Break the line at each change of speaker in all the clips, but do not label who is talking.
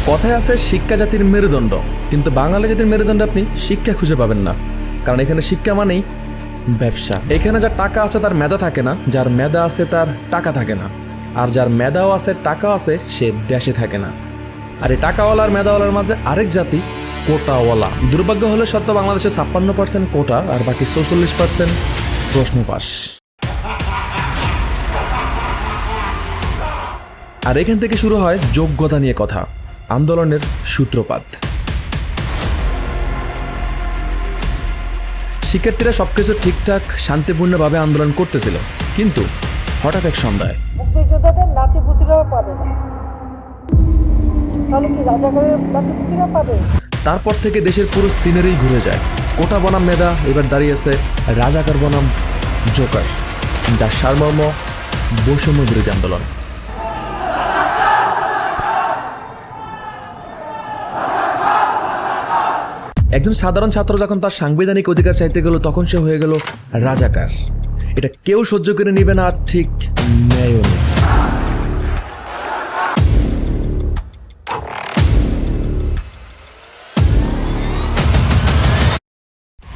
কথায় আছে শিক্ষা জাতির মেরুদণ্ড, কিন্তু বাঙালি জাতির মেরুদণ্ড আপনি শিক্ষা খুঁজে পাবেন না। কারণ এখানে শিক্ষা মানেই ব্যবসা। এখানে যার টাকা আছে তার মেধা থাকে না, যার মেধা আছে তার টাকা থাকে না, আর যার মেধাও আছে টাকাও আছে সে দেশে থাকে না। আর এই টাকাওয়ালা আর মেধাওয়ালার মাঝে আরেক জাতি কোটাওয়ালা। দুর্ভাগ্য হলে সত্য বাংলাদেশে 56% কোটা আর বাকি 44% প্রশ্ন পাস। আর এখান থেকে শুরু হয় যোগ্যতা নিয়ে কথা, আন্দোলনের সূত্রপাত। শিক্ষার্থীরা সবকিছু ঠিকঠাক শান্তিপূর্ণভাবে আন্দোলন করতেছিল, কিন্তু হঠাৎ এক সন্ধ্যায়
মুক্তিযোদ্ধাদের নাতিপুতিরাও পাবে না, তাহলে কি রাজাকারের নাতিপুতিরা পাবে?
তারপর থেকে দেশের পুরো সিনারি ঘুরে যায়। কোটা বনাম মেধা এবার দাঁড়িয়েছে রাজাকার বনাম জোকার, যার সারমর্ম বৈষম্য বিরোধী আন্দোলন। একজন সাধারণ ছাত্র যখন তার সাংবিধানিক অধিকার চাইতে গেল তখন সে হয়ে গেল রাজাকার। এটা কেউ সহ্য করে নিবে না, আর ঠিক ন্যায়ও নেই।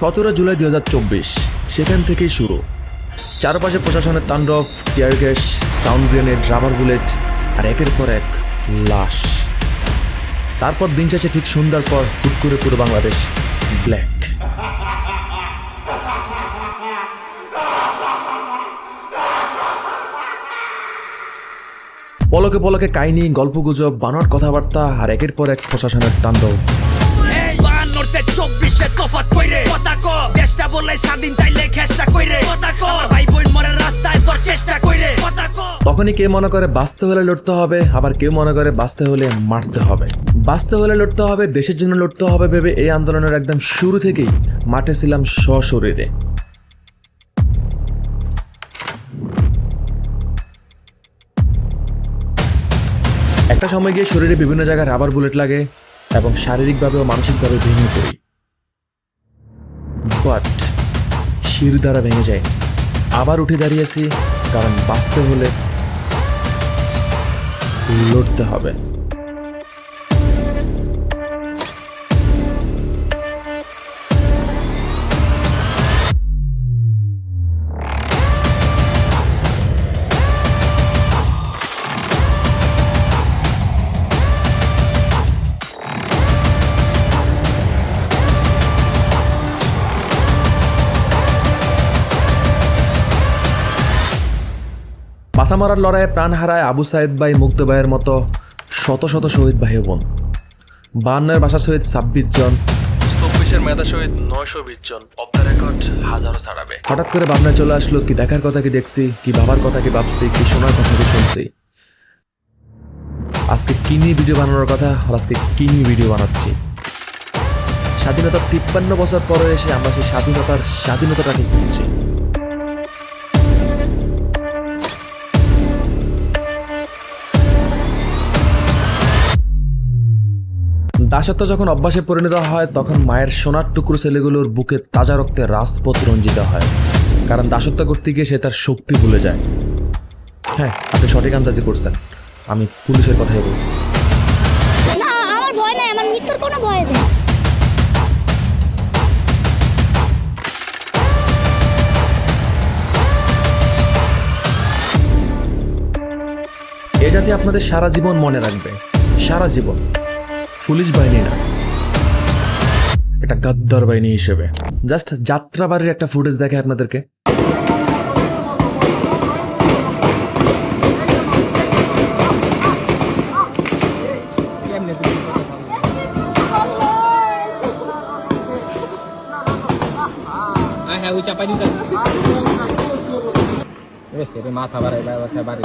17 জুলাই 2024, সেখান থেকেই শুরু। চারপাশে প্রশাসনের তাণ্ডব, tear gas, sound grenade, rubber bullet আর একের পর এক লাশ। তারপর দিন শেষে ঠিক সন্ধ্যার পর হুট করে পুরো বাংলাদেশ ব্ল্যাক। পলকে পলকে কাহিনী, গল্পগুজব, বানোয়াট কথাবার্তা আর একের পর এক প্রশাসনের তাণ্ডব। তখনই কেউ মনে করে বাঁচতে হলে লড়তে হবে, আবার কেউ মনে করে বাঁচতে হলে মারতে হবে। বাঁচতে হলে লড়তে হবে, দেশের জন্য লড়তে হবে ভেবে এই আন্দোলনের একদম শুরু থেকেই মাঠে ছিলাম সশরীরে। একটা সময় গিয়ে শরীরে বিভিন্ন জায়গায় রাবার বুলেট লাগে এবং শারীরিকভাবে ও মানসিকভাবে ভেঙে পড়ি। বাট শির দ্বারা ভেঙে যায়। আবার উঠে দাঁড়িয়েছি, কারণ বাঁচতে হলে লড়তে হবে। বাসা মারার লড়াইয়ে প্রাণ হারায় আবু সাইদ ভাই, মুগ্ধ ভাইয়ের মতো শত শত শহীদ ভাই বোন। 52-এর বাসা শহীদ 26 জন, 24-এর মেধা শহীদ 920 জন। অফ দ্য রেকর্ড হাজারো ছাড়াবে। হঠাৎ করে ভাবনায় চলে আসলো, কি দেখার কথা কি দেখছি, কি ভাবার কথা কি ভাবছি, কি শোনার কথা কি শুনছি। আজকে কি নিয়ে ভিডিও বানানোর কথা, আর আজকে কি নিয়ে ভিডিও বানাচ্ছি। স্বাধীনতার 53 বছর পরে এসে আমরা সেই স্বাধীনতাটাকে খুঁজছি। দাসত্ব যখন অভ্যাসে পরিণত হয়, তখন মায়ের সোনার টুকরো ছেলেগুলোর বুকে তাজা রক্তে রাজপথ রঞ্জিত হয়। কারণ দাসত্ব করতে গিয়ে সে তার শক্তি ভুলে যায়। হ্যাঁ, আপনি সঠিক আন্দাজি করছেন, আমি পুলিশের কথাই বলছি।
না, আমার ভয় নাই, আমার মৃত্যুর কোনো ভয় নেই।
এ জাতি আপনাদের সারা জীবন মনে রাখবে, সারা জীবন। পুলিশ বাহিনী না, এটা গাদ্দার বাহিনী হিসেবে। জাস্ট যাত্রাবাড়ির একটা ফুটেজ দেখে আপনাদেরকে।
মাথা বাড়াই বাড়ি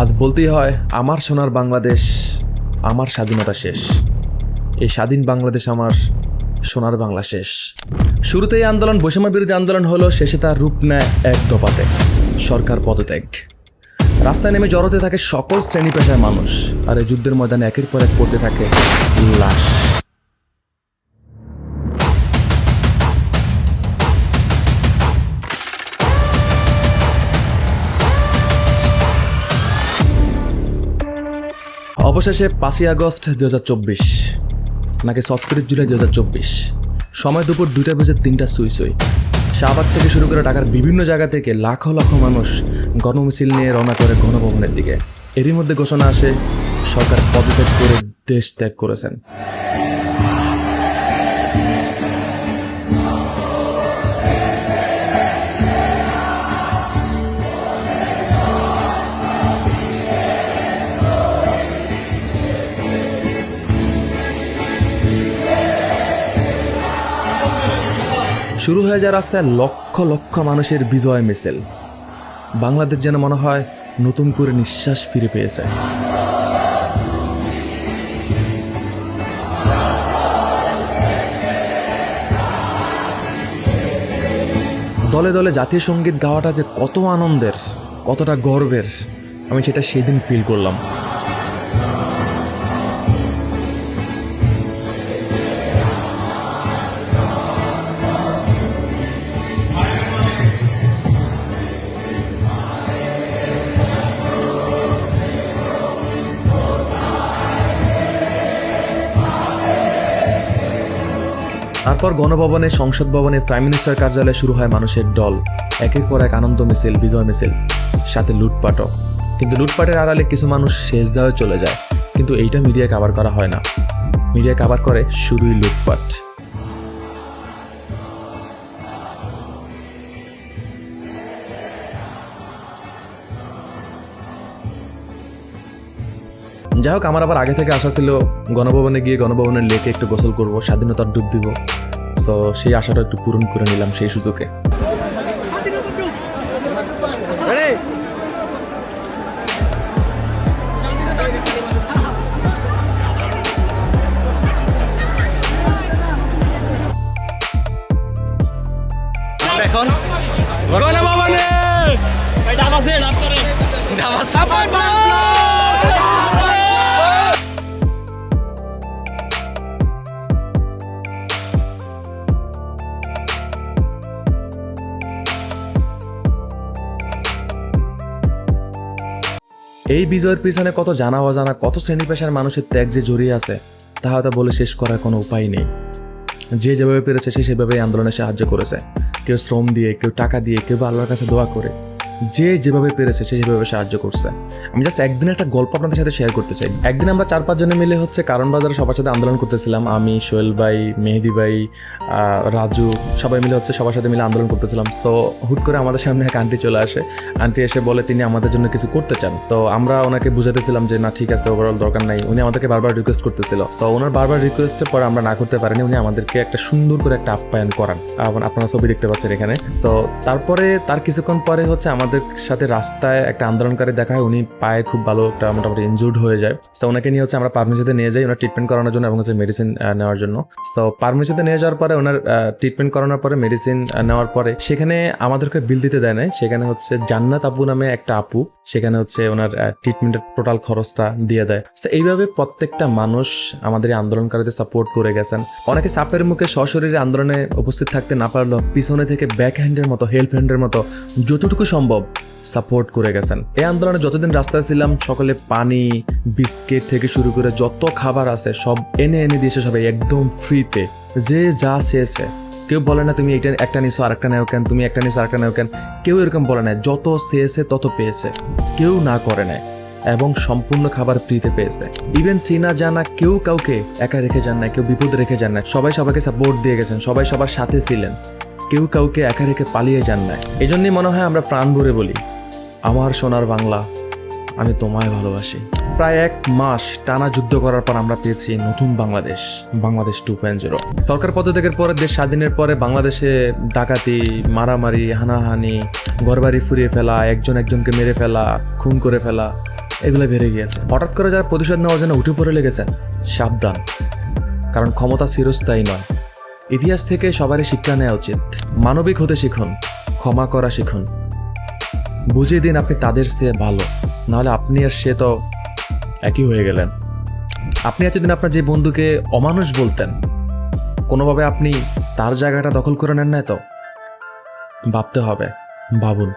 আজ বলতেই হয়, আমার সোনার বাংলাদেশ, আমার স্বাধীনতা শেষ। এই স্বাধীন বাংলাদেশ আমার সোনার বাংলা শেষ। শুরুতেই আন্দোলন বৈষম্য বিরোধী আন্দোলন হলো, শেষে তার রূপ নেয় এক দফাতে, সরকার পদত্যাগ। রাস্তায় নেমে জড়োতে থাকে সকল শ্রেণী পেশার মানুষ, আর এই যুদ্ধের ময়দানে একের পর এক পড়তে থাকে লাশ। অবশেষে 5ই আগস্ট 2024 নাকি 37 জুলাই 2024, সময় দুপুর 2:03 সুই। শাহবাগ থেকে শুরু করে ঢাকার বিভিন্ন জায়গা থেকে লাখো লাখো মানুষ গণমিছিল নিয়ে রওনা করে গণভবনের দিকে। এরই মধ্যে ঘোষণা আসে সরকার পদত্যাগ করে দেশ ত্যাগ করেছেন। শুরু হয়ে যায় রাস্তায় লক্ষ লক্ষ মানুষের বিজয় মিছিল। বাংলাদেশ যেন মনে হয় নতুন করে নিঃশ্বাস ফিরে পেয়েছে। দলে দলে জাতীয় সঙ্গীত গাওয়াটা যে কত আনন্দের, কতটা গর্বের, আমি সেটা সেদিন ফিল করলাম। তারপর গণভবনে, সংসদ ভবনে, প্রাইম মিনিস্টার কার্যালয়ে শুরু হয় মানুষের দল। একের পর এক আনন্দ মিছিল, বিজয় মিছিল, সাথে লুটপাটও। কিন্তু লুটপাটের আড়ালে কিছু মানুষ শেষ দেওয়া চলে যায়, কিন্তু এইটা মিডিয়া কভার করা হয় না। মিডিয়া কভার করে শুধুই লুটপাট। যাই হোক, আমার আবার আগে থেকে আশা ছিল গণভবনে গিয়ে গণভবনের লেকে একটু গোসল করব, স্বাধীনতার ডুব দিব। সো সেই আশাটা একটু পূরণ করে নিলাম সেই সুযোগে।
এখন
গণভবনে
এই বিজয়ের পিছনে কত জানা অজানা, কত শ্রেণী পেশার মানুষের ত্যাগ যে জড়িয়ে আছে তা হয়তো বলে শেষ করার কোনো উপায় নেই। যে যেভাবে পেরেছে সে সেভাবে আন্দোলনে সাহায্য করেছে, কেউ শ্রম দিয়ে, কেউ টাকা দিয়ে, কেউ আল্লাহর কাছে দোয়া করে। যে যেভাবে পেরেছে সে সেভাবে সাহায্য করছে। আমি জাস্ট একদিন একটা গল্প আপনাদের সাথে শেয়ার করতে চাই। একদিন আমরা 4-5 জনে মিলে কারণ বাজারে সবার সাথে আন্দোলন করতেছিলাম। আমি, সোহেল ভাই, মেহেদি ভাই, রাজু, সবাই মিলে সবার সাথে মিলে আন্দোলন করতেছিলাম। সো হুট করে আমাদের সামনে এক আন্টি চলে আসে। আন্টি এসে বলে তিনি আমাদের জন্য কিছু করতে চান। তো আমরা ওনাকে বুঝাতেছিলাম যে না, ঠিক আছে, ওভারঅল দরকার নাই। উনি আমাদেরকে বারবার রিকোয়েস্ট করতেছিল। সো ওনার বারবার রিকোয়েস্টের পরে আমরা না করতে পারিনি। উনি আমাদেরকে একটা সুন্দর করে একটা আপ্যায়ন করান। আপনারা ছবি দেখতে পাচ্ছেন এখানে। সো তারপরে তার কিছুক্ষণ পরে আমাদের সাথে রাস্তায় একটা আন্দোলনকারী দেখা হয়। উনি পায়ে খুব ভালো একটা মোটামুটি ইনজুর্ড হয়ে যায়। সো ওনাকে নিয়ে আমরা পারমিশিতে নিয়ে যাই ওনার ট্রিটমেন্ট করানোর জন্য এবং মেডিসিন নেওয়ার জন্য। সো পারমিশিতে নিয়ে যাওয়ার পরে ওনার ট্রিটমেন্ট করানোর পরে, মেডিসিন নেওয়ার পরে সেখানে আমাদেরকে বিল দিতে দেয় নাই। সেখানে জান্নাত আপু নামে একটা আপু, সেখানে ওনার ট্রিটমেন্টের টোটাল খরচটা দিয়ে দেয়। সো এইভাবে প্রত্যেকটা মানুষ আমাদের এই আন্দোলনকারীদের সাপোর্ট করে গেছেন। অনেকে চাপের মুখে সশরীরে আন্দোলনে উপস্থিত থাকতে না পারলেও পিছনে থেকে ব্যাক হ্যান্ডের মতো, হেল্প হ্যান্ডের মতো যতটুকু সম্ভব সাপোর্ট করে গেছেন। এই আন্দোলনে যতদিন রাস্তায় ছিলাম সকলে পানি, বিস্কিট থেকে শুরু করে যত খাবার আছে সব এনে দিয়েছে সবাই একদম ফ্রিতে। যে যা চেয়েছে, কেউ বলে না তুমি এইটা একটা নিছো আরেকটা নেও কেন, তুমি একটা নিছো আরেকটা নেও কেন, কেউ এরকম বলে না। যত চেয়েছে তত পেয়েছে, কেউ না করে নেয় এবং সম্পূর্ণ খাবার ফ্রিতে পেয়েছে। ইভেন চেনা জানা কেউ কাউকে একা রেখে যান না, কেউ বিপদে রেখে যান না। সবাই সবাইকে সাপোর্ট দিয়ে গেছেন, সবাই সবার সাথে ছিলেন, কেউ কাউকে একা রেখে পালিয়ে যান না। এই জন্যই মনে হয় আমরা প্রাণ ভরে বলি, আমার সোনার বাংলা, আমি তোমায় ভালোবাসি। প্রায় 1 মাস টানা যুদ্ধ করার পর আমরা পেয়েছি নতুন বাংলাদেশ, বাংলাদেশ 2.0। সরকার পদত্যাগের পরে, দেশ স্বাধীনের পরে বাংলাদেশে ডাকাতি, মারামারি, হানাহানি, ঘরবাড়ি ফুরিয়ে ফেলা, একজনকে মেরে ফেলা, খুন করে ফেলা, এগুলো বেড়ে গিয়েছে। হঠাৎ করে যারা প্রতিশোধ নেওয়ার জন্য উঠে পড়ে লেগেছেন, সাবধান, কারণ ক্ষমতা চিরস্থায়ী নয়। ইতিহাস থেকে সবারই শিক্ষা নেওয়া উচিত। মানবিক হতে শিখুন, ক্ষমা করা শিখুন। বুঝিয়ে দিন আপনি তাদের চেয়ে ভালো, নাহলে আপনি আর সে তো একই হয়ে গেলেন। আপনি এতদিন আপনার যে বন্ধুকে অমানুষ বলতেন, কোনোভাবে আপনি তার জায়গাটা দখল করে নেন না, তো ভাবতে হবে, ভাবুন।